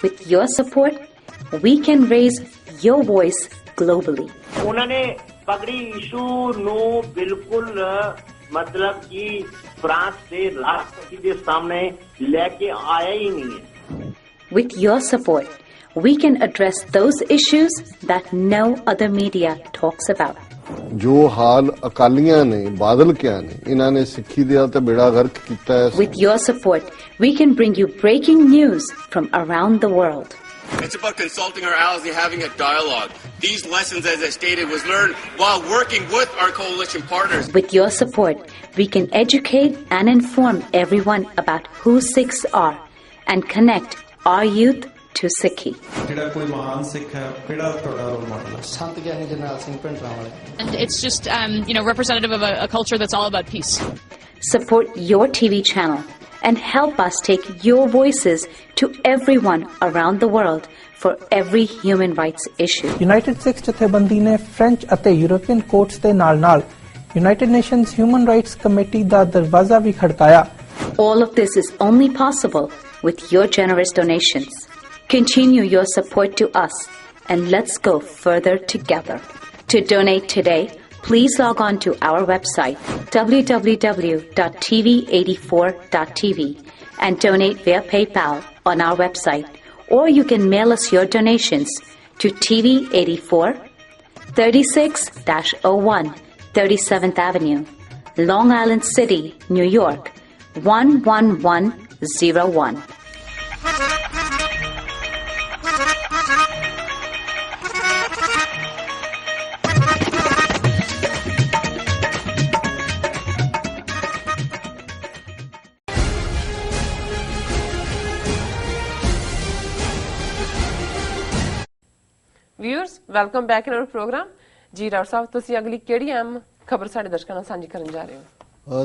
With your support, we can raise your voice globally. उन्होंने पगड़ी issue no बिल्कुल मतलब कि फ्रांस के राष्ट्रपति के सामने लेके आया ही नहीं है. With your support, we can address those issues that no other media talks about. जो हाल अकालियां ने बादल क्या ने इन्हों ने सिक्खी दिया तो बेड़ा गर्क किया है. With your support, we can bring you breaking news from around the world. It's about consulting our allies and having a dialogue. These lessons, as I stated, was learned while working with our coalition partners. With your support, we can educate and inform everyone about who Sikhs are and connect our youth to Sikhi. And it's just, representative of a culture that's all about peace. Support your TV channel and help us take your voices to everyone around the world for every human rights issue. United Sikhs ਜਥੇਬੰਦੀ ਨੇ French ਅਤੇ European courts ਦੇ ਨਾਲ-ਨਾਲ United Nations Human Rights Committee ਦਾ ਦਰਵਾਜ਼ਾ ਵੀ ਖੜਕਾਇਆ. All of this is only possible with your generous donations. Continue your support to us and let's go further together. To donate today, please log on to our website www.tv84.tv and donate via PayPal on our website, or you can mail us your donations to TV84 36-01 37th Avenue, Long Island City, New York 11101. Viewers, welcome back in our program. जी राव साहब ਤੁਸੀਂ ਅਗਲੀ ਕਿਹੜੀ ਅਹਿਮ ਖਬਰ ਸਾਡੇ ਦਰਸ਼ਕਾਂ ਨਾਲ ਸਾਂਝੀ ਕਰਨ ਜਾ ਰਹੇ ਹੋ?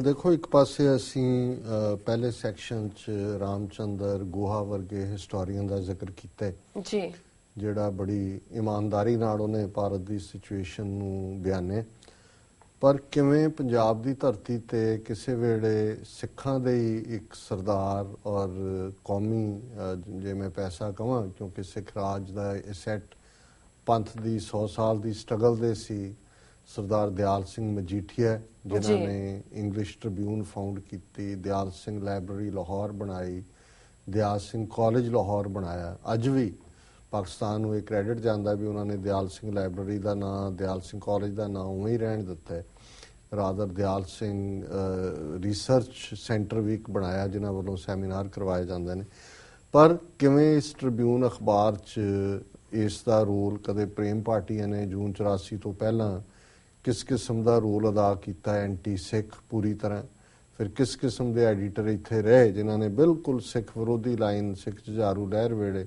ਦੇਖੋ ਇੱਕ ਪਾਸੇ ਅਸੀਂ ਪਹਿਲੇ ਸੈਕਸ਼ਨ 'ਚ ਰਾਮਚੰਦਰ ਗੁਹਾ ਵਰਗੇ ਹਿਸਟੋਰੀਅਨ ਦਾ ਜ਼ਿਕਰ ਕੀਤਾ ਜੀ, ਜਿਹੜਾ ਬੜੀ ਇਮਾਨਦਾਰੀ ਨਾਲ ਉਹਨੇ ਭਾਰਤ ਦੀ ਸਿਚੁਏਸ਼ਨ ਨੂੰ ਬਿਆਨੇ, ਪਰ ਕਿਵੇਂ ਪੰਜਾਬ ਦੀ ਧਰਤੀ ਤੇ ਕਿਸੇ ਵੇਲੇ ਸਿੱਖਾਂ ਦੇ ਹੀ ਇੱਕ ਸਰਦਾਰ ਔਰ ਕੌਮੀ ਜੇ ਮੈਂ ਪੈਸਾ ਕਹਾਂ ਕਿਉਂਕਿ ਸਿੱਖ ਰਾਜ ਦਾ ਇਹ ਸੈਟ ਪੰਥ ਦੀ 100 ਸਾਲ ਦੀ ਸਟਰਗਲ ਦੇ ਸੀ, ਸਰਦਾਰ ਦਿਆਲ ਸਿੰਘ ਮਜੀਠੀਆ ਜਿਨ੍ਹਾਂ ਨੇ ਇੰਗਲਿਸ਼ ਟ੍ਰਿਬਿਊਨ ਫਾਊਂਡ ਕੀਤੀ, ਦਿਆਲ ਸਿੰਘ ਲਾਇਬ੍ਰੇਰੀ ਲਾਹੌਰ ਬਣਾਈ, ਦਿਆਲ ਸਿੰਘ ਕਾਲਜ ਲਾਹੌਰ ਬਣਾਇਆ. ਅੱਜ ਵੀ ਪਾਕਿਸਤਾਨ ਨੂੰ ਇਹ ਕ੍ਰੈਡਿਟ ਜਾਂਦਾ ਵੀ ਉਹਨਾਂ ਨੇ ਦਿਆਲ ਸਿੰਘ ਲਾਇਬ੍ਰੇਰੀ ਦਾ ਨਾਂ, ਦਿਆਲ ਸਿੰਘ ਕਾਲਜ ਦਾ ਨਾਂ ਉਵੇਂ ਹੀ ਰਹਿਣ ਦਿੱਤਾ ਹੈ. ਰਾਦਰ ਦਿਆਲ ਸਿੰਘ ਰਿਸਰਚ ਸੈਂਟਰ ਵੀ ਇੱਕ ਬਣਾਇਆ ਜਿਨ੍ਹਾਂ ਵੱਲੋਂ ਸੈਮੀਨਾਰ ਕਰਵਾਏ ਜਾਂਦੇ ਨੇ. ਪਰ ਕਿਵੇਂ ਇਸ ਟ੍ਰਿਬਿਊਨ ਅਖਬਾਰ 'ਚ ਇਸ ਦਾ ਰੋਲ ਕਦੇ ਪ੍ਰੇਮ ਭਾਟੀਆ ਨੇ ਜੂਨ 84 ਤੋਂ ਪਹਿਲਾਂ ਕਿਸ ਕਿਸਮ ਦਾ ਰੋਲ ਅਦਾ ਕੀਤਾ ਐਂਟੀ ਸਿੱਖ ਪੂਰੀ ਤਰ੍ਹਾਂ, ਫਿਰ ਕਿਸ ਕਿਸਮ ਦੇ ਐਡੀਟਰ ਇੱਥੇ ਰਹੇ ਜਿਨ੍ਹਾਂ ਨੇ ਬਿਲਕੁਲ ਸਿੱਖ ਵਿਰੋਧੀ ਲਾਈਨ, ਸਿੱਖ ਜੁਝਾਰੂ ਲਹਿਰ ਵੇਲੇ,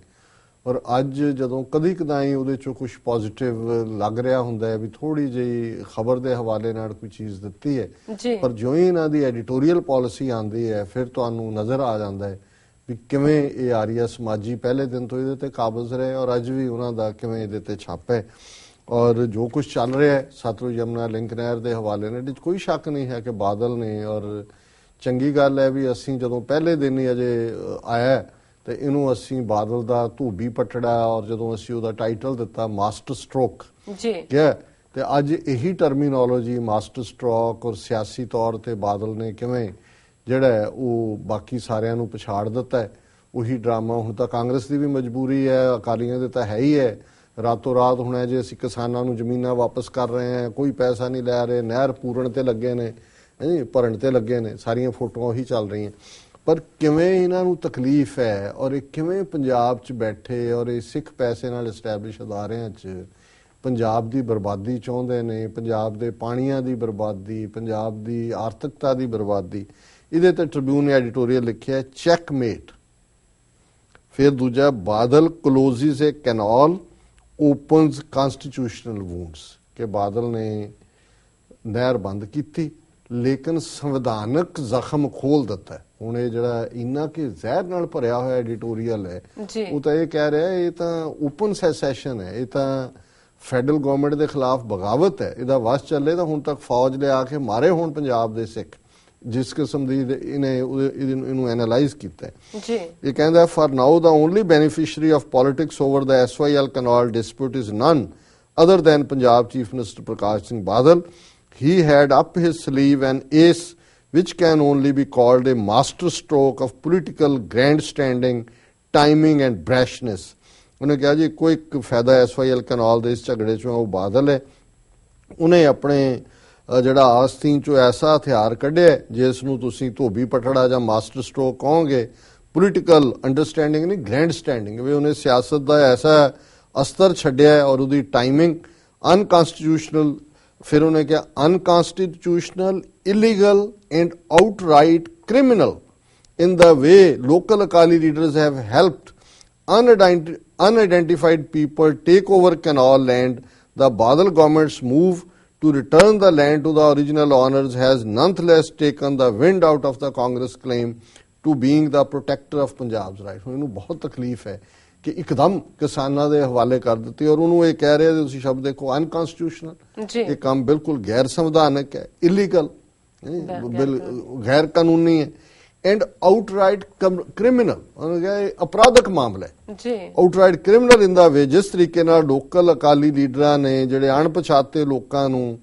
ਔਰ ਅੱਜ ਜਦੋਂ ਕਦੀ ਕਦਾਈ ਉਹਦੇ 'ਚੋਂ ਕੁਛ ਪੋਜ਼ੀਟਿਵ ਲੱਗ ਰਿਹਾ ਹੁੰਦਾ ਹੈ ਵੀ ਥੋੜ੍ਹੀ ਜਿਹੀ ਖਬਰ ਦੇ ਹਵਾਲੇ ਨਾਲ ਕੋਈ ਚੀਜ਼ ਦਿੱਤੀ ਹੈ, ਪਰ ਜਿਉਂ ਹੀ ਇਹਨਾਂ ਦੀ ਐਡੀਟੋਰੀਅਲ ਪਾਲਿਸੀ ਆਉਂਦੀ ਹੈ ਫਿਰ ਤੁਹਾਨੂੰ ਨਜ਼ਰ ਆ ਜਾਂਦਾ ਹੈ ਵੀ ਕਿਵੇਂ ਇਹ ਆਰੀਆ ਸਮਾਜੀ ਪਹਿਲੇ ਦਿਨ ਤੋਂ ਇਹਦੇ ਤੇ ਕਾਬਜ਼ ਰਹੇ ਔਰ ਅੱਜ ਵੀ ਉਹਨਾਂ ਦਾ ਕਿਵੇਂ ਇਹਦੇ ਤੇ ਛਾਪ ਹੈ. ਔਰ ਜੋ ਕੁਝ ਚੱਲ ਰਿਹਾ ਹੈ ਸਤਲੁਜ ਯਮੁਨਾ ਲਿੰਕ ਨਹਿਰ ਦੇ ਹਵਾਲੇ ਨਾਲ ਇਹਦੇ 'ਚ ਕੋਈ ਸ਼ੱਕ ਨਹੀਂ ਹੈ ਕਿ ਬਾਦਲ ਨੇ, ਔਰ ਚੰਗੀ ਗੱਲ ਹੈ ਵੀ ਅਸੀਂ ਜਦੋਂ ਪਹਿਲੇ ਦਿਨ ਹੀ ਅਜੇ ਆਇਆ ਤੇ ਇਹਨੂੰ ਅਸੀਂ ਬਾਦਲ ਦਾ ਧੂਬੀ ਪਟੜਾ, ਔਰ ਜਦੋਂ ਅਸੀਂ ਉਹਦਾ ਟਾਈਟਲ ਦਿੱਤਾ ਮਾਸਟਰ ਸਟ੍ਰੋਕ ਕਿਹਾ, ਤੇ ਅੱਜ ਇਹੀ ਟਰਮੀਨੋਲੋਜੀ ਮਾਸਟਰ ਸਟ੍ਰੋਕ ਔਰ ਸਿਆਸੀ ਤੌਰ ਤੇ ਬਾਦਲ ਨੇ ਕਿਵੇਂ ਜਿਹੜਾ ਉਹ ਬਾਕੀ ਸਾਰਿਆਂ ਨੂੰ ਪਛਾੜ ਦਿੱਤਾ ਹੈ. ਉਹੀ ਡਰਾਮਾ ਹੁਣ ਤਾਂ ਕਾਂਗਰਸ ਦੀ ਵੀ ਮਜਬੂਰੀ ਹੈ, ਅਕਾਲੀਆਂ ਦੇ ਤਾਂ ਹੈ ਹੀ ਹੈ, ਰਾਤੋਂ ਰਾਤ ਹੁਣ ਜੇ ਅਸੀਂ ਕਿਸਾਨਾਂ ਨੂੰ ਜ਼ਮੀਨਾਂ ਵਾਪਸ ਕਰ ਰਹੇ ਹਾਂ, ਕੋਈ ਪੈਸਾ ਨਹੀਂ ਲੈ ਰਹੇ, ਨਹਿਰ ਪੂਰਨ ਤੇ ਲੱਗੇ ਨੇ, ਭਰਨ ਤੇ ਲੱਗੇ ਨੇ, ਸਾਰੀਆਂ ਫੋਟੋਆਂ ਉਹੀ ਚੱਲ ਰਹੀਆਂ. ਪਰ ਕਿਵੇਂ ਇਹਨਾਂ ਨੂੰ ਤਕਲੀਫ ਹੈ ਔਰ ਇਹ ਕਿਵੇਂ ਪੰਜਾਬ 'ਚ ਬੈਠੇ ਔਰ ਇਹ ਸਿੱਖ ਪੈਸੇ ਨਾਲ ਐਸਟੈਬਲਿਸ਼ ਅਦਾਰਿਆਂ 'ਚ ਪੰਜਾਬ ਦੀ ਬਰਬਾਦੀ ਚਾਹੁੰਦੇ ਨੇ, ਪੰਜਾਬ ਦੇ ਪਾਣੀਆਂ ਦੀ ਬਰਬਾਦੀ, ਪੰਜਾਬ ਦੀ ਆਰਥਿਕਤਾ ਦੀ ਬਰਬਾਦੀ. ਇਹਦੇ ਤੇ ਟ੍ਰਿਬਿਊਨ ਨੇ ਐਡੀਟੋਰੀਅਲ ਲਿਖਿਆ ਚੈੱਕਮੇਟ. ਫਿਰ ਦੂਜਾ ਬਾਦਲ ਕਲੋਜ਼ਿਸ ਏ ਕੈਨਾਲ ਓਪਨਸ ਕਨਸਟੀਟਿਊਸ਼ਨਲ ਵੂੰਡਸ, ਕਿ ਬਾਦਲ ਨੇ ਨਹਿਰ ਬੰਦ ਕੀਤੀ ਲੇਕਿਨ ਸੰਵਿਧਾਨਕ ਜ਼ਖਮ ਖੋਲ ਦਿੱਤਾ. ਹੁਣ ਇਹ ਜਿਹੜਾ ਇੰਨਾ ਕਿ ਜ਼ਹਿਰ ਨਾਲ ਭਰਿਆ ਹੋਇਆ ਐਡੀਟੋਰੀਅਲ ਹੈ ਉਹ ਤਾਂ ਇਹ ਕਹਿ ਰਿਹਾ ਇਹ ਤਾਂ ਓਪਨ ਸੈਸੈਸ਼ਨ ਹੈ, ਇਹ ਤਾਂ ਫੈਡਰਲ ਗਵਰਨਮੈਂਟ ਦੇ ਖਿਲਾਫ ਬਗਾਵਤ ਹੈ, ਇਹਦਾ ਵਸ ਚੱਲੇ ਤਾਂ ਹੁਣ ਤੱਕ ਫੌਜ ਲਿਆ ਕੇ ਮਾਰੇ ਹੋਣ ਪੰਜਾਬ ਦੇ ਸਿੱਖ, ਜਿਸ ਕਿਸਮ ਦੀ ਇਹਨੂੰ ਐਨਾਲਾਈਜ਼ ਕੀਤਾ ਜੀ। ਇਹ ਕਹਿੰਦਾ for now the only beneficiary of politics over the SYL canal dispute is none other than Punjab chief minister Prakash Singh Badal. He had up his sleeve an ace which can only be called a master stroke of political grandstanding, timing and brashness. ਉਹਨੇ ਕਿਹਾ ਜੀ ਕੋਈ ਫਾਇਦਾ SYL canal ਦੇ ਇਸ ਝਗੜੇ ਚੋਂ ਉਹ ਬਾਦਲ ਹੈ। ਉਹਨੇ ਆਪਣੇ ਜਿਹੜਾ ਆਸਤੀਨ ਚੋਂ ਐਸਾ ਹਥਿਆਰ ਕੱਢਿਆ ਜਿਸ ਨੂੰ ਤੁਸੀਂ ਧੋਬੀ ਪਟੜਾ ਜਾਂ ਮਾਸਟਰ ਸਟ੍ਰੋਕ ਕਹੋਗੇ, ਪੋਲੀਟੀਕਲ ਅੰਡਰਸਟੈਂਡਿੰਗ ਨਹੀਂ ਗ੍ਰੈਂਡ ਸਟੈਂਡਿੰਗ। ਵੀ ਉਹਨੇ ਸਿਆਸਤ ਦਾ ਐਸਾ ਅਸਤਰ ਛੱਡਿਆ ਔਰ ਉਹਦੀ ਟਾਈਮਿੰਗ ਅਨਕਨਸਟੀਟਿਊਸ਼ਨਲ, ਫਿਰ ਉਹਨੇ ਕਿਹਾ unconstitutional, illegal and outright criminal in the way local Akali leaders have helped unidentified people take over canal land. The Badal government's move to return the land to the original owners has nonetheless taken the wind out of the Congress claim to being the protector of Punjab's rights. ਉਹਨੂੰ ਬਹੁਤ ਤਕਲੀਫ ਹੈ ਕਿ ਇੱਕਦਮ ਕਿਸਾਨਾਂ ਦੇ ਹਵਾਲੇ ਕਰ ਦਿੱਤੀ ਔਰ ਉਹਨੂੰ ਇਹ ਕਹਿ ਰਹੇ ਤੁਸੀਂ ਸ਼ਬਦ ਦੇਖੋ ਅਨਕਨਸਟੀਟਿਊਸ਼ਨਲ। ਇਹ ਕੰਮ ਬਿਲਕੁਲ ਗੈਰ ਸੰਵਿਧਾਨਕ ਹੈ, ਇਲੀਗਲ, ਗੈਰ ਕਾਨੂੰਨੀ ਹੈ ਐਂਡ ਆਊਟਰਾਈਟ ਕ੍ਰਿਮੀਨਲ, ਅਪਰਾਧਕ ਮਾਮਲਾ ਹੈ। ਆਊਟਰਾਈਟ ਕ੍ਰਿਮੀਨਲ ਇਨ ਦਾ ਵੇ ਜਿਸ ਤਰੀਕੇ ਨਾਲ ਲੋਕਲ ਅਕਾਲੀ ਲੀਡਰਾਂ ਨੇ ਜਿਹੜੇ ਅਣਪਛਾਤੇ ਲੋਕਾਂ ਨੂੰ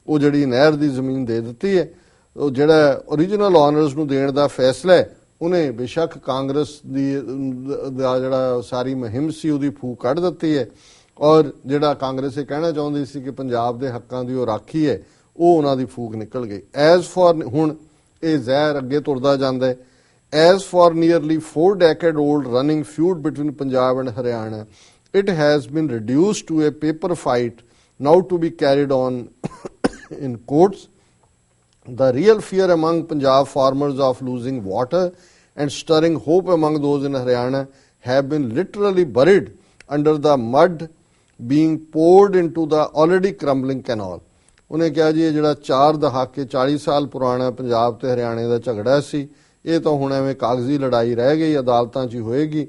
ਉਹ ਜਿਹੜੀ ਨਹਿਰ ਦੀ ਜ਼ਮੀਨ ਦੇ ਦਿੱਤੀ ਹੈ, ਉਹ ਜਿਹੜਾ ਓਰੀਜਨਲ ਓਨਰਸ ਨੂੰ ਦੇਣ ਦਾ ਫੈਸਲਾ ਹੈ, ਉਹਨੇ ਬੇਸ਼ੱਕ ਕਾਂਗਰਸ ਦਾ ਜਿਹੜਾ ਸਾਰੀ ਮੁਹਿੰਮ ਸੀ ਉਹਦੀ ਫੂਕ ਕੱਢ ਦਿੱਤੀ ਹੈ ਔਰ ਜਿਹੜਾ ਕਾਂਗਰਸ ਇਹ ਕਹਿਣਾ ਚਾਹੁੰਦੀ ਸੀ ਕਿ ਪੰਜਾਬ ਦੇ ਹੱਕਾਂ ਦੀ ਉਹ ਰਾਖੀ ਹੈ, ਉਹ ਉਹਨਾਂ ਦੀ ਫੂਕ ਨਿਕਲ ਗਈ। ਐਜ਼ ਫॉर ਹੁਣ ਇਹ ਜ਼ਹਿਰ ਅੱਗੇ ਤੁਰਦਾ ਜਾਂਦਾ ਹੈ। As for nearly 4 decade old running feud between Punjab and Haryana, it has been reduced to a paper fight now to be carried on in courts. The real fear among Punjab farmers of losing water and stirring hope among those in Haryana have been literally buried under the mud being poured into the already crumbling canal. ਉਹਨੇ ਕਿਹਾ ਜੀ ਇਹ ਜਿਹੜਾ 4 ਦਹਾਕੇ 40 ਸਾਲ ਪੁਰਾਣਾ ਪੰਜਾਬ ਤੇ ਹਰਿਆਣੇ ਦਾ ਝਗੜਾ ਸੀ, ਇਹ ਤਾਂ ਹੁਣ ਐਵੇਂ ਕਾਗਜ਼ੀ ਲੜਾਈ ਰਹਿ ਗਈ, ਅਦਾਲਤਾਂ 'ਚ ਹੀ ਹੋਏਗੀ।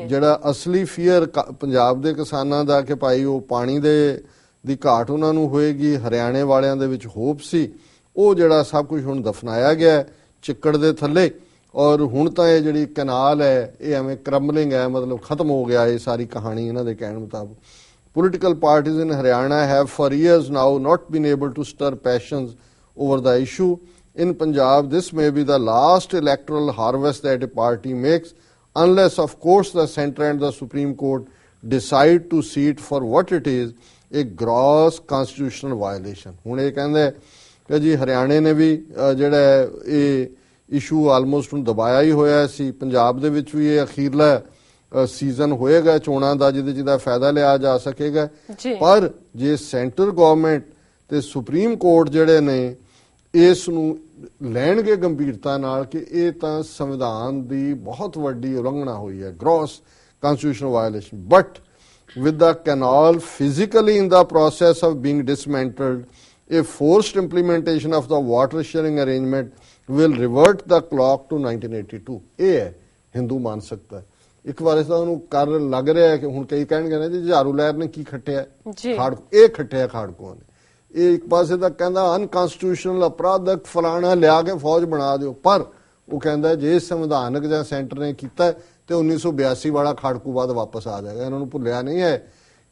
ਜਿਹੜਾ ਅਸਲੀ ਫੀਅਰ ਪੰਜਾਬ ਦੇ ਕਿਸਾਨਾਂ ਦਾ ਕਿ ਭਾਈ ਉਹ ਪਾਣੀ ਦੀ ਘਾਟ ਉਹਨਾਂ ਨੂੰ ਹੋਏਗੀ, ਹਰਿਆਣੇ ਵਾਲਿਆਂ ਦੇ ਵਿੱਚ ਹੋਪ ਸੀ, ਉਹ ਜਿਹੜਾ ਸਭ ਕੁਝ ਹੁਣ ਦਫਨਾਇਆ ਗਿਆ ਚਿੱਕੜ ਦੇ ਥੱਲੇ ਔਰ ਹੁਣ ਤਾਂ ਇਹ ਜਿਹੜੀ ਕਨਾਲ ਹੈ ਇਹ ਐਵੇਂ ਕਰੰਬਲਿੰਗ ਹੈ, ਮਤਲਬ ਖਤਮ ਹੋ ਗਿਆ ਇਹ ਸਾਰੀ ਕਹਾਣੀ ਇਹਨਾਂ ਦੇ ਕਹਿਣ ਮੁਤਾਬਕ। Political parties in Haryana have for years now not been able to stir passions over the issue. In Punjab, this may be the last electoral harvest that a party makes, unless, of course, the centre and the Supreme Court decide to see it for what it is, a gross constitutional violation. ਹੁਣ ਇਹ ਕਹਿੰਦੇ ਕਿ ਜੀ ਹਰਿਆਣੇ ਨੇ ਵੀ ਜਿਹੜਾ ਇਹ issue almost ਨੂੰ ਦਬਾਇਆ ਹੀ ਹੋਇਆ ਸੀ, ਪੰਜਾਬ ਦੇ ਵਿੱਚ ਵੀ ਇਹ ਅਖੀਰਲਾ ਸੀਜ਼ਨ ਹੋਏਗਾ ਚੋਣਾਂ ਦਾ ਜਿਹਦਾ ਫਾਇਦਾ ਲਿਆ ਜਾ ਸਕੇਗਾ। ਪਰ ਜੇ ਸੈਂਟਰ ਗਵਰਨਮੈਂਟ ਤੇ ਸੁਪਰੀਮ ਕੋਰਟ ਜਿਹੜੇ ਨੇ ਇਸ ਨੂੰ ਲੈਣਗੇ ਗੰਭੀਰਤਾ ਨਾਲ ਕਿ ਇਹ ਤਾਂ ਸੰਵਿਧਾਨ ਦੀ ਬਹੁਤ ਵੱਡੀ ਉਲੰਘਣਾ ਹੋਈ ਹੈ, gross constitutional violation. But with the canal physically in the process of being dismantled, a forced implementation of the water sharing arrangement will revert the clock to 1982. ਇਹ ਹੈ ਹਿੰਦੂ ਮਾਨਸਿਕਤਾ। ਇੱਕ ਵਾਰ ਇਸ ਦਾ ਉਹਨੂੰ ਕਰ ਲੱਗ ਰਿਹਾ ਹੈ ਕਿ ਹੁਣ ਕਈ ਕਹਿਣਗੇ ਨਾ ਜੀ ਝਾਰੂ ਲਹਿਰ ਨੇ ਕੀ ਖੱਟਿਆ, ਇਹ ਖੱਟਿਆ ਖਾੜਕੂਆਂ ਨੇ। ਇਹ ਇੱਕ ਪਾਸੇ ਤਾਂ ਕਹਿੰਦਾ ਅਨਕਨਸਟੀਟਿਊਸ਼ਨਲ ਅਪਰਾਧਕ ਫਲਾਣਾ ਲਿਆ ਕੇ ਫੌਜ ਬਣਾ ਦਿਓ, ਪਰ ਉਹ ਕਹਿੰਦਾ ਜੇ ਸੰਵਿਧਾਨਕ ਜਾਂ ਸੈਂਟਰ ਨੇ ਕੀਤਾ ਤੇ 1982 ਵਾਲਾ ਖਾੜਕੂਵਾਦ ਵਾਪਸ ਆ ਜਾਏਗਾ। ਇਹਨਾਂ ਨੂੰ ਭੁੱਲਿਆ ਨਹੀਂ ਹੈ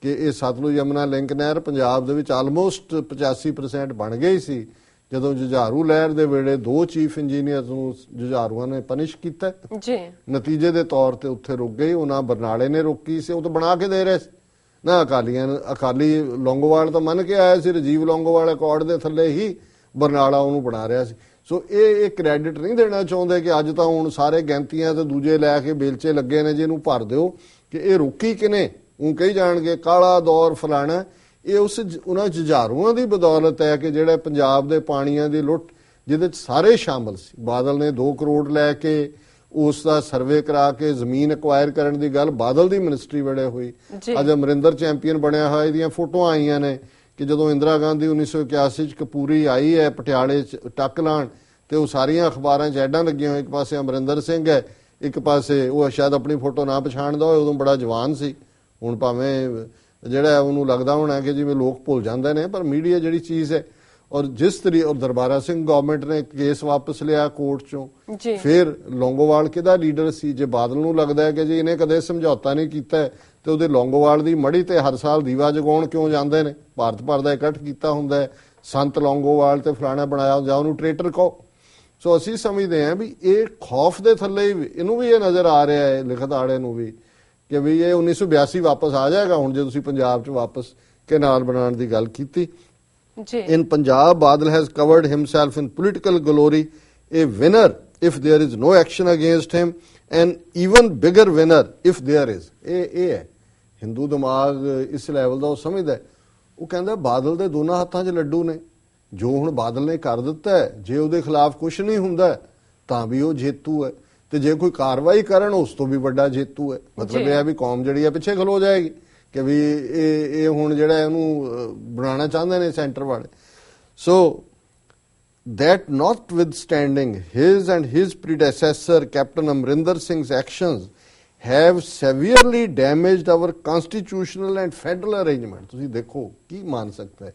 ਕਿ ਇਹ ਸਤਲੁਜ ਯਮੁਨਾ ਲਿੰਕ ਨਹਿਰ ਪੰਜਾਬ ਦੇ ਵਿੱਚ ਆਲਮੋਸਟ 85% ਬਣ ਗਈ ਸੀ ਜਦੋਂ ਜੁਝਾਰੂ ਲਹਿਰ ਦੇ ਵੇਲੇ 2 ਚੀਫ ਇੰਜੀਨੀਅਰਸ ਨੂੰ ਜੁਝਾਰੂਆਂ ਨੇ ਪਨਿਸ਼ ਕੀਤਾ ਜੀ। ਨਤੀਜੇ ਦੇ ਤੌਰ ਤੇ ਉੱਥੇ ਰੁਕ ਗਈ, ਉਹਨਾਂ ਬਰਨਾਲੇ ਨੇ ਰੋਕੀ ਸੀ, ਉਹ ਤਾਂ ਬਣਾ ਕੇ ਦੇ ਰਹੇ ਸੀ ਨਾ ਅਕਾਲੀ ਲੌਂਗੋਵਾਲ ਤਾਂ ਮੰਨ ਕੇ ਆਇਆ ਸੀ, ਰਾਜੀਵ ਲੌਂਗੋਵਾਲ ਅਕੋਰਡ ਦੇ ਥੱਲੇ ਹੀ ਬਰਨਾਲਾ ਉਹਨੂੰ ਬਣਾ ਰਿਹਾ ਸੀ। ਸੋ ਇਹ ਕ੍ਰੈਡਿਟ ਨਹੀਂ ਦੇਣਾ ਚਾਹੁੰਦੇ ਕਿ ਅੱਜ ਤਾਂ ਹੁਣ ਸਾਰੇ ਗੈਂਤੀਆਂ ਤੇ ਦੂਜੇ ਲੈ ਕੇ ਬੇਲਚੇ ਲੱਗੇ ਨੇ, ਜਿਹਨੂੰ ਭਰ ਦਿਓ ਕਿ ਇਹ ਰੋਕੀ ਕਿਨੇ, ਉਹ ਕਹੀ ਜਾਣਗੇ ਕਾਲਾ ਦੌਰ ਫਲਾਣਾ। ਇਹ ਉਹਨਾਂ ਜੁਝਾਰੂਆਂ ਦੀ ਬਦੌਲਤ ਹੈ ਕਿ ਜਿਹੜੇ ਪੰਜਾਬ ਦੇ ਪਾਣੀਆਂ ਦੀ ਲੁੱਟ ਜਿਹਦੇ ਚ ਸਾਰੇ ਸ਼ਾਮਲ ਸੀ। ਬਾਦਲ ਨੇ 2 ਕਰੋੜ ਲੈ ਕੇ ਉਸ ਦਾ ਸਰਵੇ ਕਰਾ ਕੇ ਜ਼ਮੀਨ ਐਕਵਾਇਰ ਕਰਨ ਦੀ ਗੱਲ ਬਾਦਲ ਦੀ ਮਿਨਿਸਟਰੀ ਵੇਲੇ ਹੋਈ। ਅੱਜ ਅਮਰਿੰਦਰ ਚੈਂਪੀਅਨ ਬਣਿਆ ਹੋਇਆ, ਇਹਦੀਆਂ ਫੋਟੋਆਂ ਆਈਆਂ ਨੇ ਕਿ ਜਦੋਂ ਇੰਦਰਾ ਗਾਂਧੀ 1981 ਚ ਕਪੂਰੀ ਆਈ ਹੈ ਪਟਿਆਲੇ ਚ ਟੱਕ ਲਾਣ ਤੇ ਉਹ ਸਾਰੀਆਂ ਅਖਬਾਰਾਂ 'ਚ ਐਡਾਂ ਲੱਗੀਆਂ ਹੋਈਆਂ, ਇੱਕ ਪਾਸੇ ਅਮਰਿੰਦਰ ਸਿੰਘ ਹੈ, ਇੱਕ ਪਾਸੇ ਉਹ ਸ਼ਾਇਦ ਆਪਣੀ ਫੋਟੋ ਨਾ ਪਛਾਣਦਾ ਹੋਏ, ਉਦੋਂ ਬੜਾ ਜਵਾਨ ਸੀ। ਹੁਣ ਭਾਵੇਂ ਜਿਹੜਾ ਉਹਨੂੰ ਲੱਗਦਾ ਹੋਣਾ ਕਿ ਜਿਵੇਂ ਲੋਕ ਭੁੱਲ ਜਾਂਦੇ ਨੇ, ਪਰ ਮੀਡੀਆ ਜਿਹੜੀ ਚੀਜ਼ ਹੈ ਔਰ ਜਿਸ ਤਰੀ ਔਰ ਦਰਬਾਰਾ ਸਿੰਘ ਗਵਰਨਮੈਂਟ ਨੇ ਕੇਸ ਵਾਪਸ ਲਿਆ ਕੋਰਟ ਚੋਂ। ਜੀ ਫਿਰ ਲੌਂਗੋਵਾਲ ਕਿਹਦਾ ਲੀਡਰ ਸੀ? ਜੇ ਬਾਦਲ ਨੂੰ ਲੱਗਦਾ ਹੈ ਕਿ ਜੀ ਇਹਨੇ ਕਦੇ ਸਮਝੌਤਾ ਨਹੀਂ ਕੀਤਾ ਤੇ ਉਹਦੇ ਲੌਂਗੋਵਾਲ ਦੀ ਮੜੀ ਤੇ ਹਰ ਸਾਲ ਦੀਵਾ ਜਗਾਉਣ ਕਿਉਂ ਜਾਂਦੇ ਨੇ? ਭਾਰਤ ਭਰ ਦਾ ਇਕੱਠ ਕੀਤਾ ਹੁੰਦਾ, ਸੰਤ ਲੌਂਗੋਵਾਲ ਤੇ ਫਲਾਣਾ ਬਣਾਇਆ, ਜਾਂ ਉਹਨੂੰ ਟ੍ਰੇਟਰ ਕਹੋ। ਸੋ ਅਸੀਂ ਸਮਝਦੇ ਹਾਂ ਵੀ ਇਹ ਖੌਫ ਦੇ ਥੱਲੇ ਹੀ ਇਹਨੂੰ ਵੀ ਇਹ ਨਜ਼ਰ ਆ ਰਿਹਾ ਹੈ, ਲਿਖਤ ਆੜੇ ਨੂੰ ਵੀ, ਕਿ ਵੀ ਇਹ 1982 ਵਾਪਸ ਆ ਜਾਏਗਾ ਹੁਣ ਜੇ ਤੁਸੀਂ ਪੰਜਾਬ 'ਚ ਵਾਪਸ ਕੈਨਾਲ ਬਣਾਉਣ ਦੀ ਗੱਲ ਕੀਤੀ। In Punjab, Badal has covered himself in political glory, a winner if there is no action against him, and even bigger winner if there is. ਇਹ ਹੈ ਹਿੰਦੂ ਦਿਮਾਗ ਇਸ ਲੈਵਲ ਦਾ ਉਹ ਸਮਝਦਾ। ਉਹ ਕਹਿੰਦਾ ਬਾਦਲ ਦੇ ਦੋਨਾਂ ਹੱਥਾਂ 'ਚ ਲੱਡੂ ਨੇ, ਜੋ ਹੁਣ ਬਾਦਲ ਨੇ ਕਰ ਦਿੱਤਾ ਹੈ, ਜੇ ਉਹਦੇ ਖਿਲਾਫ ਕੁਝ ਨਹੀਂ ਹੁੰਦਾ ਤਾਂ ਵੀ ਉਹ ਜੇਤੂ ਹੈ, ਤੇ ਜੇ ਕੋਈ ਕਾਰਵਾਈ ਕਰਨ ਉਸ ਤੋਂ ਵੀ ਵੱਡਾ ਜੇਤੂ ਹੈ। ਮਤਲਬ ਇਹ ਹੈ ਵੀ ਕੌਮ ਜਿਹੜੀ ਹੈ ਪਿੱਛੇ ਖਲੋ ਜਾਏਗੀ ਕਿ ਵੀ ਇਹ ਹੁਣ ਜਿਹੜਾ ਇਹਨੂੰ ਬਣਾਉਣਾ ਚਾਹੁੰਦੇ ਨੇ ਸੈਂਟਰ ਵਾਲੇ। ਸੋ that notwithstanding his and his predecessor Captain Amrinder Singh's actions have severely damaged our constitutional and federal arrangement। ਤੁਸੀਂ ਦੇਖੋ ਕੀ ਮੰਨ ਸਕਦਾ ਹੈ,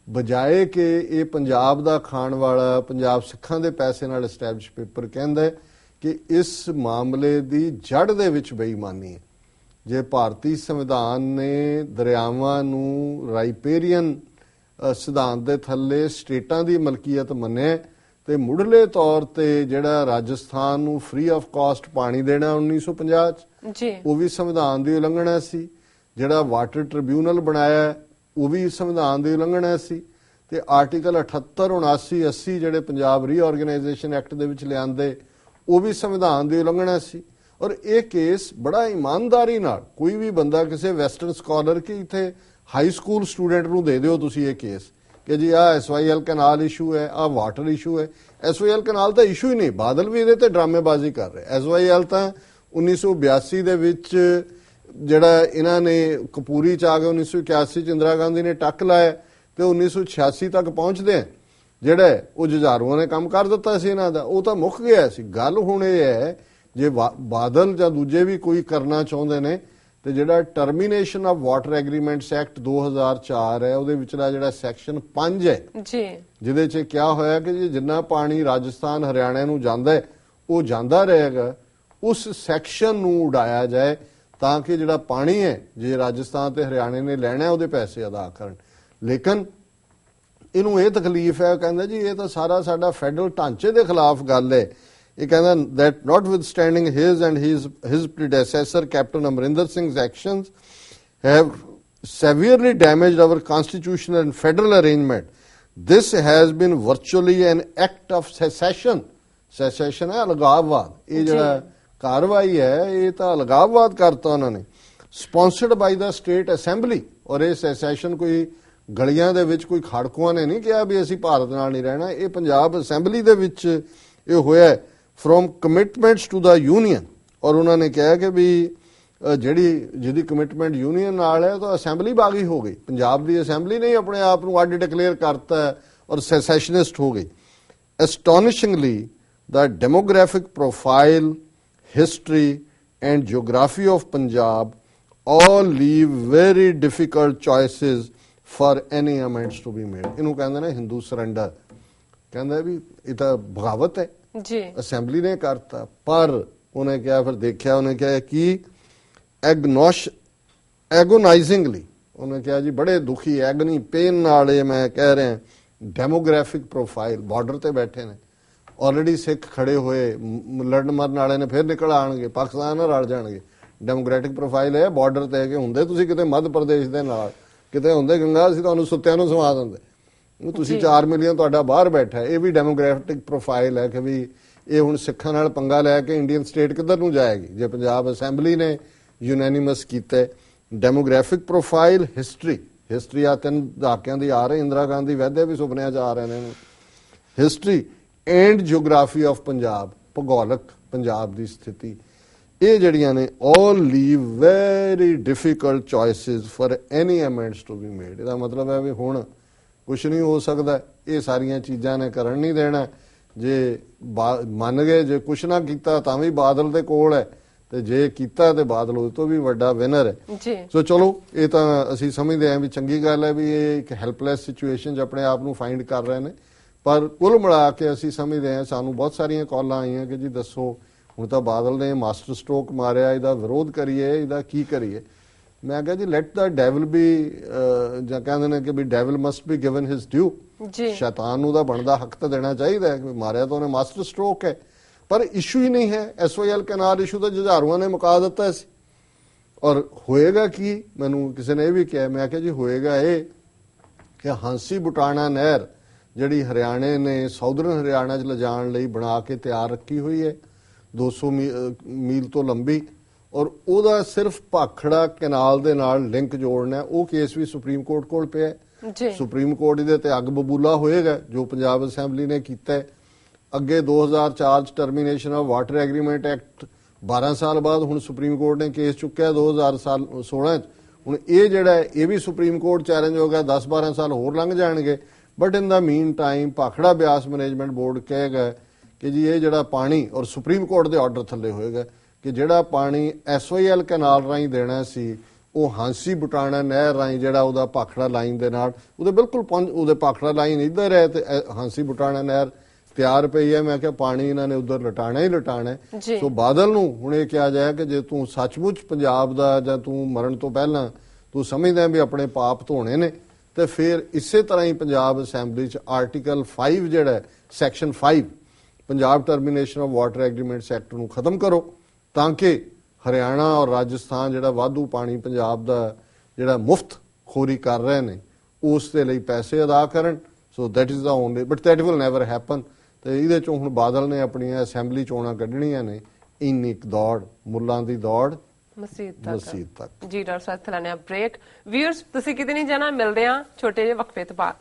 ਬਜਾਏ ਕਿ ਇਹ ਪੰਜਾਬ ਦਾ ਖਾਣ ਵਾਲਾ ਪੰਜਾਬ ਸਿੱਖਾਂ ਦੇ ਪੈਸੇ ਨਾਲ ਐਸਟੈਬਲਿਸ਼ ਪੇਪਰ ਕਹਿੰਦਾ ਕਿ ਇਸ ਮਾਮਲੇ ਦੀ ਜੜ ਦੇ ਵਿੱਚ ਬੇਈਮਾਨੀ ਹੈ। ਜੇ ਭਾਰਤੀ ਸੰਵਿਧਾਨ ਨੇ ਦਰਿਆਵਾਂ ਨੂੰ ਰਾਈਪੇਰੀਅਨ ਸਿਧਾਂਤ ਦੇ ਥੱਲੇ ਸਟੇਟਾਂ ਦੀ ਮਲਕੀਅਤ ਮੰਨਿਆ ਤੇ ਮੁੱਢਲੇ ਤੌਰ ਤੇ ਜਿਹੜਾ ਰਾਜਸਥਾਨ ਨੂੰ ਫ੍ਰੀ ਆਫ ਕਾਸਟ ਪਾਣੀ ਦੇਣਾ 1950 ਚ, ਉਹ ਵੀ ਸੰਵਿਧਾਨ ਦੀ ਉਲੰਘਣਾ ਸੀ। ਜਿਹੜਾ ਵਾਟਰ ਟ੍ਰਿਬਿਊਨਲ ਬਣਾਇਆ ਉਹ ਵੀ ਸੰਵਿਧਾਨ ਦੀ ਉਲੰਘਣਾ ਸੀ। ਤੇ ਆਰਟੀਕਲ 78, 79, 80 ਜਿਹੜੇ ਪੰਜਾਬ ਰੀਆਰਗੇਨਾਈਜੇਸ਼ਨ ਐਕਟ ਦੇ ਵਿੱਚ ਲਿਆਂਦੇ ਉਹ ਵੀ ਸੰਵਿਧਾਨ ਦੀ ਉਲੰਘਣਾ ਸੀ। ਔਰ ਇਹ ਕੇਸ ਬੜਾ ਇਮਾਨਦਾਰੀ ਨਾਲ ਕੋਈ ਵੀ ਬੰਦਾ, ਕਿਸੇ ਵੈਸਟਰਨ ਸਕਾਲਰ ਕਿ ਇੱਥੇ ਹਾਈ ਸਕੂਲ ਸਟੂਡੈਂਟ ਨੂੰ ਦੇ ਦਿਓ ਤੁਸੀਂ ਇਹ ਕੇਸ ਕਿ ਜੀ ਆਹ SYL ਕਨਾਲ ਇਸ਼ੂ ਹੈ, ਆਹ ਵਾਟਰ ਇਸ਼ੂ ਹੈ। SYL ਕਨਾਲ ਤਾਂ ਇਸ਼ੂ ਹੀ ਨਹੀਂ, ਬਾਦਲ ਵੀ ਇਹਦੇ ਤੇ ਡਰਾਮੇਬਾਜ਼ੀ ਕਰ ਰਹੇ। SYL ਤਾਂ 1982 ਦੇ ਵਿੱਚ ਜਿਹੜਾ ਇਹਨਾਂ ਨੇ ਕਪੂਰੀ ਚ ਆ ਕੇ 1981 ਚ ਇੰਦਰਾ ਗਾਂਧੀ ਨੇ ਟੱਕ ਲਾਇਆ ਤੇ 1986 ਤੱਕ ਪਹੁੰਚਦੇ ਜਿਹੜਾ ਉਹ ਜੁਝਾਰੂਆਂ ਨੇ ਕੰਮ ਕਰ ਦਿੱਤਾ ਸੀ ਇਹਨਾਂ ਦਾ, ਉਹ ਤਾਂ ਮੁੱਕ ਗਿਆ ਸੀ। ਗੱਲ ਹੁਣ ਇਹ ਹੈ ਜੇ ਬਾਦਲ ਜਾਂ ਦੂਜੇ ਵੀ ਕੋਈ ਕਰਨਾ ਚਾਹੁੰਦੇ ਨੇ ਤੇ ਜਿਹੜਾ termination of water agreements act 2004 ਹੈ ਉਹਦੇ ਵਿਚਲਾ ਜਿਹੜਾ ਸੈਕਸ਼ਨ 5 ਹੈ ਜੀ, ਜਿਹਦੇ 'ਚ ਕਿਹਾ ਹੋਇਆ ਕਿ ਜੀ ਜਿੰਨਾ ਪਾਣੀ ਰਾਜਸਥਾਨ ਹਰਿਆਣਾ ਨੂੰ ਜਾਂਦਾ ਹੈ ਉਹ ਜਾਂਦਾ ਰਹੇਗਾ, ਉਸ ਸੈਕਸ਼ਨ ਨੂੰ ਉਡਾਇਆ ਜਾਏ ਤਾਂ ਕਿ ਜਿਹੜਾ ਪਾਣੀ ਹੈ ਜੇ ਰਾਜਸਥਾਨ ਤੇ ਹਰਿਆਣੇ ਨੇ ਲੈਣਾ ਉਹਦੇ ਪੈਸੇ ਅਦਾ ਕਰਨ। ਲੇਕਿਨ ਇਹਨੂੰ ਇਹ ਤਕਲੀਫ ਹੈ, ਕਹਿੰਦਾ ਜੀ ਇਹ ਤਾਂ ਸਾਰਾ ਸਾਡਾ ਫੈਡਰਲ ਢਾਂਚੇ ਦੇ ਖਿਲਾਫ ਗੱਲ ਹੈ। ਇਹ ਕਹਿੰਦਾ that notwithstanding his and his predecessor Captain Amrinder Singh's actions have severely damaged our constitutional and federal arrangement, this has been virtually an act of secession। secession ਹੈ ਅਲਗਾਵਵਾਦ। ਇਹ ਜਿਹੜਾ ਕਾਰਵਾਈ ਹੈ ਇਹ ਤਾਂ ਅਲਗਾਵਵਾਦ ਕਰਤਾ ਉਹਨਾਂ ਨੇ, sponsored by the state assembly। ਔਰ ਇਹ secession ਕੋਈ ਗਲੀਆਂ ਦੇ ਵਿੱਚ ਕੋਈ ਖੜਕੂਆਂ ਨੇ ਨਹੀਂ ਕਿਹਾ ਵੀ ਅਸੀਂ ਭਾਰਤ ਨਾਲ ਨਹੀਂ ਰਹਿਣਾ, ਇਹ ਪੰਜਾਬ ਅਸੈਂਬਲੀ ਦੇ ਵਿੱਚ ਇਹ ਹੋਇਆ from commitments to the union। ਔਰ ਉਹਨਾਂ ਨੇ ਕਿਹਾ ਕਿ ਵੀ ਜਿਹਦੀ ਕਮਿਟਮੈਂਟ ਯੂਨੀਅਨ ਨਾਲ ਹੈ ਤਾਂ ਅਸੈਂਬਲੀ ਬਾਗੀ ਹੋ ਗਈ। ਪੰਜਾਬ ਦੀ ਅਸੈਂਬਲੀ ਨੇ ਆਪਣੇ ਆਪ ਨੂੰ ਅੱਡ ਡਿਕਲੇਅਰ ਕਰਤਾ ਔਰ ਸੈਸੈਸ਼ਨਿਸਟ ਹੋ ਗਈ। astonishingly the demographic profile, history and geography of Punjab all leave very difficult choices for any amends to be made। ਇਹਨੂੰ ਕਹਿੰਦੇ ਨੇ ਹਿੰਦੂ ਸਰੈਂਡਰ। ਕਹਿੰਦਾ ਵੀ ਇਹ ਤਾਂ ਬਗਾਵਤ ਹੈ ਜੀ, ਅਸੈਂਬਲੀ ਨੇ ਕਰਤਾ। ਪਰ ਉਹਨੇ ਕਿਹਾ, ਫਿਰ ਦੇਖਿਆ ਉਹਨੇ ਕਿਹਾ ਕਿ ਐਗੋਨਾਈਜ਼ਿੰਗਲੀ ਉਹਨੇ ਕਿਹਾ ਜੀ ਬੜੇ ਦੁਖੀ ਐਗਨੀ ਪੇਨ ਨਾਲ ਇਹ ਮੈਂ ਕਹਿ ਰਿਹਾ ਡੈਮੋਗ੍ਰਾਫਿਕ ਪ੍ਰੋਫਾਈਲ ਬਾਰਡਰ ਤੇ ਬੈਠੇ ਨੇ ਆਲਰੇਡੀ ਸਿੱਖ ਖੜੇ ਹੋਏ ਲੜਨ ਮਰਨ ਵਾਲੇ ਨੇ ਫਿਰ ਨਿਕਲ ਆਣਗੇ ਪਾਕਿਸਤਾਨ ਨਾਲ ਰਲ ਜਾਣਗੇ। ਡੈਮੋਗ੍ਰੈਟਿਕ ਪ੍ਰੋਫਾਈਲ ਹੈ ਬਾਰਡਰ ਤੇ ਕਿ ਹੁੰਦੇ ਤੁਸੀਂ ਕਿਤੇ ਮੱਧ ਪ੍ਰਦੇਸ਼ ਦੇ ਨਾਲ ਕਿਤੇ ਹੁੰਦੇ ਗੰਗਾ ਅਸੀਂ ਤੁਹਾਨੂੰ ਸੁੱਤਿਆਂ ਨੂੰ ਸਵਾ ਦਿੰਦੇ, ਤੁਸੀਂ 4 ਮਿਲੀਅਨ ਤੁਹਾਡਾ ਬਾਹਰ ਬੈਠਾ। ਇਹ ਵੀ ਡੈਮੋਗ੍ਰਾਫਿਕ ਪ੍ਰੋਫਾਈਲ ਹੈ ਕਿ ਵੀ ਇਹ ਹੁਣ ਸਿੱਖਾਂ ਨਾਲ ਪੰਗਾ ਲੈ ਕੇ ਇੰਡੀਅਨ ਸਟੇਟ ਕਿੱਧਰ ਨੂੰ ਜਾਏਗੀ ਜੇ ਪੰਜਾਬ ਅਸੈਂਬਲੀ ਨੇ ਯੂਨੈਨਿਮਸ ਕੀਤਾ। ਡੈਮੋਗ੍ਰਾਫਿਕ ਪ੍ਰੋਫਾਈਲ, ਹਿਸਟਰੀ ਆ 3 ਦਹਾਕਿਆਂ ਦੀ ਆ ਰਹੀ, ਇੰਦਰਾ ਗਾਂਧੀ ਵੈਦੇ ਵੀ ਸੁਪਨਿਆਂ 'ਚ ਆ ਰਹੇ ਨੇ। History and geography of Punjab, ਭੂਗੋਲਕ ਪੰਜਾਬ ਦੀ ਸਥਿਤੀ, ਇਹ ਜਿਹੜੀਆਂ ਨੇ all leave very difficult choices for any amends to be made। ਇਹਦਾ ਮਤਲਬ ਹੈ ਵੀ ਹੁਣ ਕੁਛ ਨਹੀਂ ਹੋ ਸਕਦਾ, ਇਹ ਸਾਰੀਆਂ ਚੀਜ਼ਾਂ ਨੇ ਕਰਨ ਨਹੀਂ ਦੇਣਾ। ਜੇ ਮੰਨ ਗਏ, ਜੇ ਕੁਛ ਨਾ ਕੀਤਾ ਤਾਂ ਵੀ ਬਾਦਲ ਦੇ ਕੋਲ ਹੈ ਤੇ ਜੇ ਕੀਤਾ ਤੇ ਬਾਦਲ ਉਹ ਤੋਂ ਵੀ ਵੱਡਾ ਵਿਨਰ ਹੈ ਜੀ ਸੋ ਚਲੋ ਇਹ ਤਾਂ ਅਸੀਂ ਸਮਝਦੇ ਹਾਂ ਵੀ ਚੰਗੀ ਗੱਲ ਹੈ ਵੀ ਇਹ ਇੱਕ ਹੈਲਪਲੈਸ ਸਿਚੁਏਸ਼ਨ 'ਚ ਆਪਣੇ ਆਪ ਨੂੰ ਫਾਈਂਡ ਕਰ ਰਹੇ ਨੇ ਪਰ ਕੁੱਲ ਮਿਲਾ ਕੇ ਅਸੀਂ ਸਮਝਦੇ ਹਾਂ ਸਾਨੂੰ ਬਹੁਤ ਸਾਰੀਆਂ ਕਾਲਾਂ ਆਈਆਂ ਕਿ ਜੀ ਦੱਸੋ ਹੁਣ ਤਾਂ ਬਾਦਲ ਨੇ ਮਾਸਟਰ ਸਟ੍ਰੋਕ ਮਾਰਿਆ ਇਹਦਾ ਵਿਰੋਧ ਕਰੀਏ ਇਹਦਾ ਕੀ ਕਰੀਏ ਮੈਂ ਕਿਹਾ ਜੀ ਲੈਟ ਦਾ ਡੈਵਲ ਬੀ ਜਾਂ ਕਹਿੰਦੇ ਨੇ ਕਿ ਵੀ ਡੈਵਲ ਮਸਟ ਬੀ ਗਿਵਨ ਹਿਸ ਡਿਊ ਜੀ ਸ਼ੈਤਾਨ ਨੂੰ ਦਾ ਬਣਦਾ ਹੱਕ ਤਾਂ ਦੇਣਾ ਚਾਹੀਦਾ ਹੈ ਕਿ ਮਾਰਿਆ ਤਾਂ ਉਹਨੇ ਮਾਸਟਰ ਸਟ੍ਰੋਕ ਹੈ ਪਰ ਇਸ਼ੂ ਹੀ ਨਹੀਂ ਹੈ ਐਸਓਐਲ ਕੈਨਾਲ ਇਸ਼ੂ ਤਾਂ ਜੁਝਾਰੂਆਂ ਨੇ ਮੁਕਾ ਦਿੱਤਾ ਸੀ ਔਰ ਹੋਏਗਾ ਕੀ ਮੈਨੂੰ ਕਿਸੇ ਨੇ ਇਹ ਵੀ ਕਿਹਾ ਮੈਂ ਕਿਹਾ ਜੀ ਹੋਏਗਾ ਇਹ ਕਿ ਹਾਂਸੀ ਬੁਟਾਣਾ ਨਹਿਰ ਜਿਹੜੀ ਹਰਿਆਣੇ ਨੇ ਸਾਊਦਰਨ ਹਰਿਆਣਾ 'ਚ ਲਿਜਾਣ ਲਈ ਬਣਾ ਕੇ ਤਿਆਰ ਰੱਖੀ ਹੋਈ ਹੈ 200 ਮੀਲ ਤੋਂ ਲੰਬੀ ਔਰ ਉਹਦਾ ਸਿਰਫ ਭਾਖੜਾ ਕੈਨਾਲ ਦੇ ਨਾਲ ਲਿੰਕ ਜੋੜਨਾ ਉਹ ਕੇਸ ਵੀ ਸੁਪਰੀਮ ਕੋਰਟ ਕੋਲ ਪਿਆ ਹੈ ਜੀ ਸੁਪਰੀਮ ਕੋਰਟ ਇਹਦੇ ਤੇ ਅੱਗ ਬਬੂਲਾ ਹੋਏਗਾ ਜੋ ਪੰਜਾਬ ਅਸੈਂਬਲੀ ਨੇ ਕੀਤਾ ਹੈ ਅੱਗੇ 2004 ਚ termination of water agreement act 12 ਸਾਲ ਬਾਅਦ ਹੁਣ ਸੁਪਰੀਮ ਕੋਰਟ ਨੇ ਕੇਸ ਚੁੱਕਿਆ 2016 ਚ ਹੁਣ ਇਹ ਜਿਹੜਾ ਇਹ ਵੀ ਸੁਪਰੀਮ ਕੋਰਟ ਚੈਲੰਜ ਹੋ ਗਿਆ 10-12 ਸਾਲ ਹੋਰ ਲੰਘ ਜਾਣਗੇ but in the mean time Bhakra Beas management board ਕਹੇਗਾ ਕਿ ਜੀ ਇਹ ਜਿਹੜਾ ਪਾਣੀ ਔਰ ਸੁਪਰੀਮ ਕੋਰਟ ਦੇ ਆਰਡਰ ਥੱਲੇ ਹੋਏਗਾ ਕਿ ਜਿਹੜਾ ਪਾਣੀ ਐਸਓਐਲ ਕੈਨਾਲ ਰਾਹੀਂ ਦੇਣਾ ਸੀ ਉਹ ਹਾਂਸੀ ਬੁਟਾਣਾ ਨਹਿਰ ਰਾਹੀਂ ਜਿਹੜਾ ਉਹਦਾ ਭਾਖੜਾ ਲਾਈਨ ਦੇ ਨਾਲ ਉਹਦੇ ਬਿਲਕੁਲ ਉਹਦੇ ਭਾਖੜਾ ਲਾਈਨ ਇੱਧਰ ਹੈ ਤੇ ਹਾਂਸੀ ਬੁਟਾਣਾ ਨਹਿਰ ਤਿਆਰ ਪਈ ਹੈ ਮੈਂ ਕਿਹਾ ਪਾਣੀ ਇਹਨਾਂ ਨੇ ਉਧਰ ਲਟਾਣਾ ਹੀ ਲਟਾਣਾ ਸੋ ਬਾਦਲ ਨੂੰ ਹੁਣ ਇਹ ਕਿਹਾ ਜਾਏ ਕਿ ਜੇ ਤੂੰ ਸੱਚਮੁੱਚ ਪੰਜਾਬ ਦਾ ਜਾਂ ਤੂੰ ਮਰਨ ਤੋਂ ਪਹਿਲਾਂ ਤੂੰ ਸਮਝਦਾ ਵੀ ਆਪਣੇ ਪਾਪ ਧੋਣੇ ਨੇ ਤੇ ਫਿਰ ਇਸੇ ਤਰ੍ਹਾਂ ਹੀ ਪੰਜਾਬ ਅਸੈਂਬਲੀ ਚ ਆਰਟੀਕਲ 5 ਜਿਹੜਾ section 5 Punjab termination of water agreement act ਨੂੰ ਖਤਮ ਕਰੋ ਤਾਂ ਕਿ ਹਰਿਆਣਾ ਔਰ ਰਾਜਸਥਾਨ ਜਿਹੜਾ ਵਾਧੂ ਪਾਣੀ ਪੰਜਾਬ ਦਾ ਜਿਹੜਾ ਮੁਫਤ ਖੋਰੀ ਕਰ ਰਹੇ ਨੇ ਉਸ ਦੇ ਲਈ ਪੈਸੇ ਅਦਾ ਕਰਨ so that is the only but that will never happen ਤੇ ਇਹਦੇ ਚੋਂ ਹੁਣ ਬਾਦਲ ਨੇ ਆਪਣੀਆਂ ਅਸੈਂਬਲੀ ਚੋਣਾਂ ਕੱਢਣੀਆਂ ਨੇ ਇੰਨੀ ਇੱਕ ਦੌੜ ਮੁੱਲਾਂ ਦੀ ਦੌੜ ਮਸਜਿਦ ਤੱਕ ਜੀ ਡਾਕਟਰ ਸਾਹਿਬ ਥਲਾਨੇ ਬ੍ਰੇਕ ਵੀਅਰਸ ਤੁਸੀਂ ਕਿਤੇ ਨਹੀਂ ਜਾਣਾ ਮਿਲਦੇ ਆ ਛੋਟੇ ਜਿਹੇ ਵਕਫੇ ਤੋਂ ਬਾਅਦ